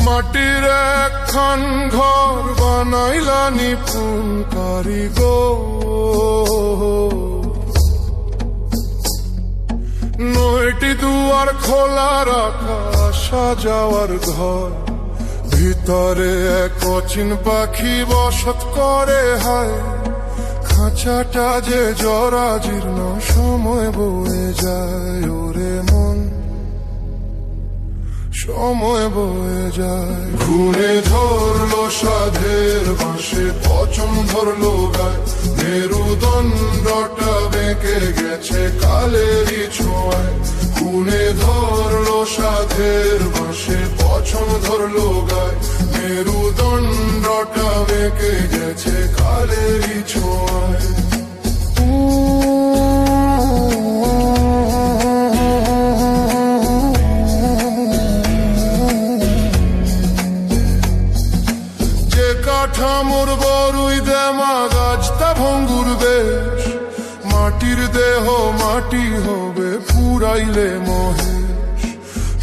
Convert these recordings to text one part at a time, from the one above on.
মাটির একখান ঘর বানাইলা নিপুণ কারিগর, নয়টি দুয়ার খোলা রাখা আসা যাওয়ার ঘর, ভিতরে এক অচিন পাখি বসত করে। হায় খাঁচাটা যে জরাজীর্ণ, সময় বয়ে যায় ওরে মন, সময় বয়ে যায়। ঘুরে ধরলো সাধের বাঁশে, পচন ধরলো গায়ে, মেরুদণ্ডটা বেঁকে গেছে কালেরই ছোঁয়ায়। ঘুরে ধরলো সাধের বাঁশে, পচন ধরলো গায়ে, মেরুদণ্ডটা বেঁকে গেছে কালেরই ছোঁয়ায়। কাঠামোর বড়ুই দেমা গাছটা ভঙ্গুর বেশ, মাটির দেহ মাটি হবে পুরাইলে মহেশ।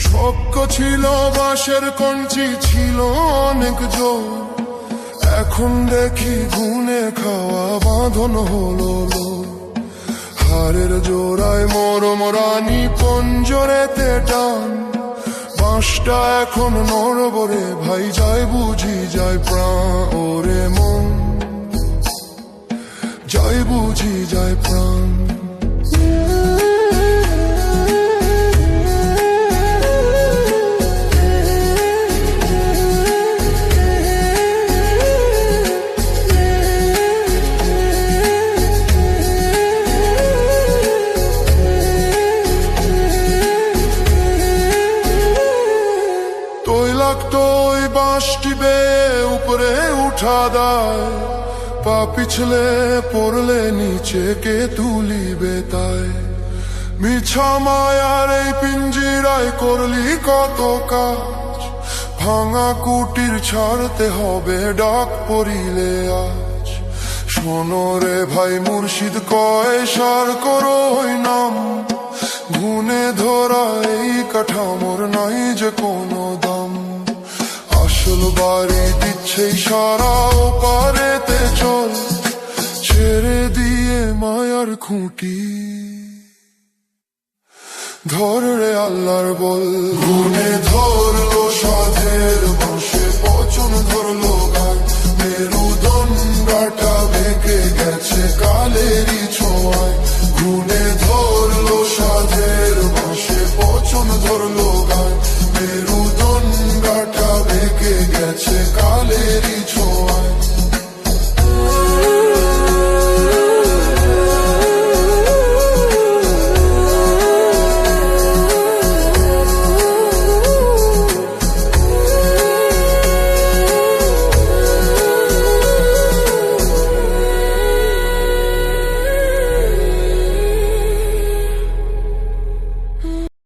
শক্ত ছিল বাঁশের কঞ্চি, ছিল অনেক জোর, এখন দেখি গুনে খাওয়া বাঁধন হলো লোক। হাড়ের জোড়ায় মরম রানী পঞ্জরেতে টান, বাঁশটা এখন নড়বরে ভাই, যায় বুঝি যায় প্রাণ ওরে মন, যায় বুঝি যায় প্রাণ। তৈলাক্ত ওই বাঁশটি বেয়ে উপরে উঠা দায়, পা পিছলে পড়লে নিচে কে তুলিবে তাই। মিছা মায়ার এই পিঞ্জিরায় করলি কত কাজ, ভাঙা কুটির ছাড়তে হবে ডাক পড়িলে আজ। শোনো রে ভাই মুর্শিদ কয়, সার করো ওই নাম, গুনে ধরা এই কাঠামোর নাই যে কোনো দাম। আসল বাড়ি দিচ্ছে সারা ও পারেতে চল, ছেড়ে দিয়ে মায়ার খুঁটি ধর রে আল্লাহর বল। গুনে ধরলো সাধের বাঁশে, পচন ধরলো